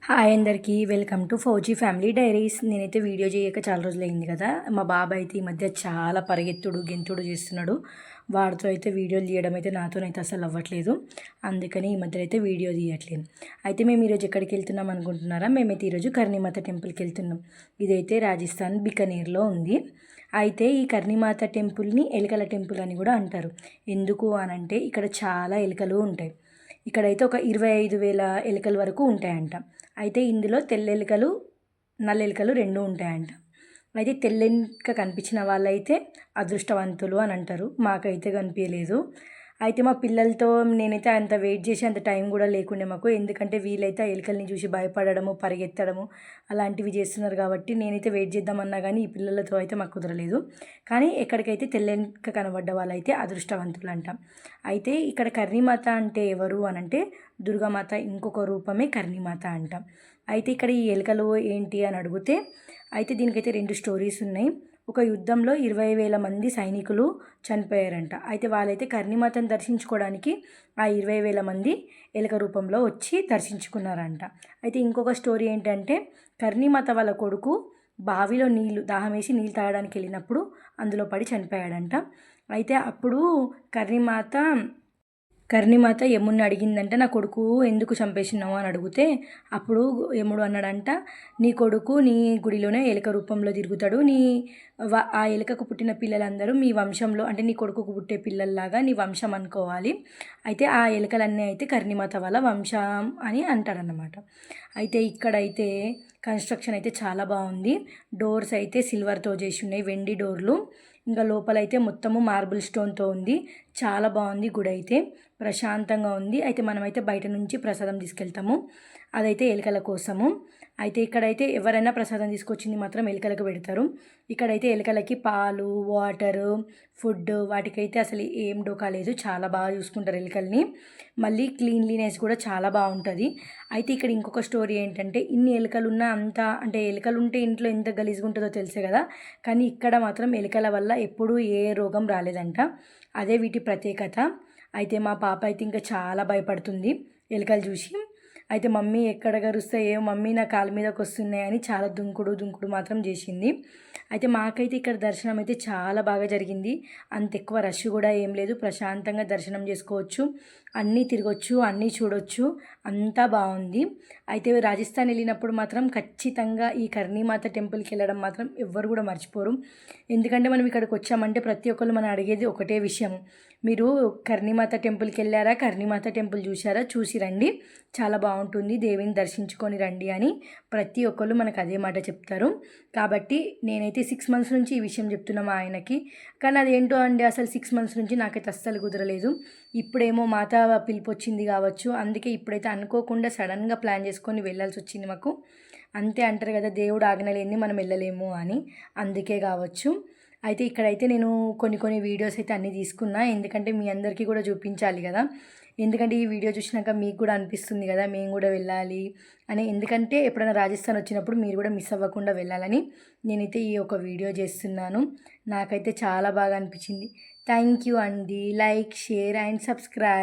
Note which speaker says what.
Speaker 1: Hi అందరికీ welcome to fauji family diaries. నేనైతే video చేయక చాలా రోజులైంది కదా. మా బాబాయ్ అయితే ఈ మధ్య చాలా పరిగెత్తుడు గెంతుడు చేస్తున్నాడు. వాడితో అయితే వీడియోలు తీయడం అయితే నాతోనైతే అసలు అవ్వట్లేదు. అందుకని ఈ మధ్యలో అయితే వీడియో తీయట్లేదు. అయితే మేము ఈరోజు ఎక్కడికి వెళ్తున్నాం అనుకుంటున్నారా? మేమైతే ఈరోజు కర్ణీమాత టెంపుల్కి వెళ్తున్నాం. ఇదైతే రాజస్థాన్ బికనీర్లో ఉంది. అయితే ఈ కర్ణీమాత టెంపుల్ని ఎలుకల టెంపుల్ అని కూడా అంటారు. ఎందుకు అనంటే ఇక్కడ చాలా ఎలుకలు ఉంటాయి. ఇక్కడైతే ఒక 25,000 ఎలుకల వరకు ఉంటాయంట. అయితే ఇందులో తెల్లెలుకలు నల్లెలుకలు రెండు ఉంటాయంట. అయితే తెల్లెలుక కనిపించిన వాళ్ళైతే అదృష్టవంతులు అని అంటారు. మాకైతే కనిపించలేదు. అయితే మా పిల్లలతో నేనైతే అంత వెయిట్ చేసి అంత టైం కూడా లేకుండే మాకు. ఎందుకంటే వీళ్ళైతే ఆ ఎలుకల్ని చూసి భయపడము పరిగెత్తడము అలాంటివి చేస్తున్నారు కాబట్టి నేనైతే వెయిట్ చేద్దామన్నా కానీ ఈ పిల్లలతో అయితే మాకు కుదరలేదు. కానీ ఎక్కడికైతే తెల్లెలుక కనబడ్డ వాళ్ళైతే అదృష్టవంతులు అంట. అయితే ఇక్కడ కర్ణీమాత అంటే ఎవరు అనంటే దుర్గామాత ఇంకొక రూపమే కర్ణీమాత అంట. అయితే ఇక్కడ ఈ ఎలుకలు ఏంటి అని అడిగితే అయితే దీనికైతే 2 స్టోరీస్ ఉన్నాయి. ఒక యుద్ధంలో 20,000 మంది సైనికులు చనిపోయారంట. అయితే వాళ్ళైతే కర్ణీమాతను దర్శించుకోవడానికి ఆ 20,000 మంది ఎలుక రూపంలో వచ్చి దర్శించుకున్నారంట. అయితే ఇంకొక స్టోరీ ఏంటంటే కర్ణీమాత వాళ్ళ కొడుకు బావిలో దాహం వేసి నీళ్ళు తాగడానికి వెళ్ళినప్పుడు అందులో పడి చనిపోయాడంట. అయితే అప్పుడు కర్ణీమాత యముడిని అడిగిందంట, నా కొడుకు ఎందుకు చంపేసినావు అని అడిగితే అప్పుడు యముడు అన్నాడంట, నీ కొడుకు నీ గుడిలోనే ఎలుక రూపంలో తిరుగుతాడు. ఆ ఎలుకకు పుట్టిన పిల్లలందరూ మీ వంశంలో అంటే నీ కొడుకుకు పుట్టే పిల్లల్లాగా నీ వంశం అనుకోవాలి. అయితే ఆ ఎలుకలన్నీ అయితే కర్ణీమాత వాళ్ళ వంశం అని అంటారన్నమాట. అయితే ఇక్కడైతే కన్స్ట్రక్షన్ అయితే చాలా బాగుంది. డోర్స్ అయితే సిల్వర్తో చేసి ఉన్నాయి, వెండి డోర్లు. ఇంకా లోపలైతే మొత్తము మార్బుల్ స్టోన్తో ఉంది. చాలా బాగుంది గుడి అయితే, ప్రశాంతంగా ఉంది. అయితే మనమైతే బయట నుంచి ప్రసాదం తీసుకెళ్తాము, అదైతే ఎలుకల కోసము. అయితే ఇక్కడైతే ఎవరైనా ప్రసాదం తీసుకొచ్చింది మాత్రం ఎలుకలకు పెడతారు. ఇక్కడైతే ఎలుకలకి పాలు వాటరు ఫుడ్ వాటికైతే అసలు ఏం డోకా లేదు. చాలా బాగా చూసుకుంటారు ఎలుకల్ని. మళ్ళీ క్లీన్లీనెస్ కూడా చాలా బాగుంటుంది. అయితే ఇక్కడ ఇంకొక స్టోరీ ఏంటంటే ఇన్ని ఎలుకలు ఉన్నా అంత అంటే ఎలుకలు ఉంటే ఇంట్లో ఎంత గలీజ్గా ఉంటుందో తెలుసే కదా. కానీ ఇక్కడ మాత్రం ఎలుకల వల్ల ఎప్పుడూ ఏ రోగం రాలేదంట. అదే వీటి ప్రత్యేకత. అయితే మా పాప అయితే ఇంకా చాలా భయపడుతుంది ఎలుకలు చూసి. అయితే మమ్మీ ఎక్కడ గరుస్తాయో మమ్మీ నా కాలు మీదకి వస్తున్నాయని చాలా దుంకుడు మాత్రం చేసింది. అయితే మాకైతే ఇక్కడ దర్శనం అయితే చాలా బాగా జరిగింది. అంత ఎక్కువ రష్ కూడా ఏం లేదు, ప్రశాంతంగా దర్శనం చేసుకోవచ్చు, అన్నీ తిరగచ్చు, అన్నీ చూడొచ్చు, అంతా బాగుంది. అయితే రాజస్థాన్ వెళ్ళినప్పుడు మాత్రం ఖచ్చితంగా ఈ కర్ణీమాత టెంపుల్కి వెళ్ళడం మాత్రం ఎవ్వరు కూడా మర్చిపోరు. ఎందుకంటే మనం ఇక్కడికి వచ్చామంటే ప్రతి ఒక్కరు మనం అడిగేది ఒకటే విషయం, మీరు కర్ణీమాత టెంపుల్కి వెళ్ళారా, కర్ణీమాత టెంపుల్ చూసారా, చూసి రండి, చాలా బాగుంటుంది, దేవిని దర్శించుకొని రండి అని ప్రతి ఒక్కళ్ళు మనకు అదే మాట చెప్తారు. కాబట్టి నేనైతే 6 months నుంచి ఈ విషయం చెప్తున్నాము ఆయనకి. కానీ అదేంటో అండి, అసలు 6 months నుంచి నాకైతే అస్సలు కుదరలేదు. ఇప్పుడేమో మాత పిలుపు వచ్చింది కావచ్చు, అందుకే ఇప్పుడైతే అనుకోకుండా సడన్గా ప్లాన్ చేసుకొని వెళ్ళాల్సి వచ్చింది మాకు. అంతే అంటారు కదా, దేవుడు ఆజ్ఞ లేనిది మనం వెళ్ళలేము అని, అందుకే కావచ్చు. అయితే ఇక్కడైతే నేను కొన్ని వీడియోస్ అయితే అన్నీ తీసుకున్నా, ఎందుకంటే మీ అందరికీ కూడా చూపించాలి కదా. ఎందుకంటే ఈ వీడియో చూసినాక మీకు కూడా అనిపిస్తుంది కదా మేము కూడా వెళ్ళాలి అని. ఎందుకంటే ఎప్పుడైనా రాజస్థాన్ వచ్చినప్పుడు మీరు కూడా మిస్ అవ్వకుండా వెళ్ళాలని నేనైతే ఈ ఒక వీడియో చేస్తున్నాను. నాకైతే చాలా బాగా అనిపించింది. థ్యాంక్ యూ అండి. Like, share and subscribe.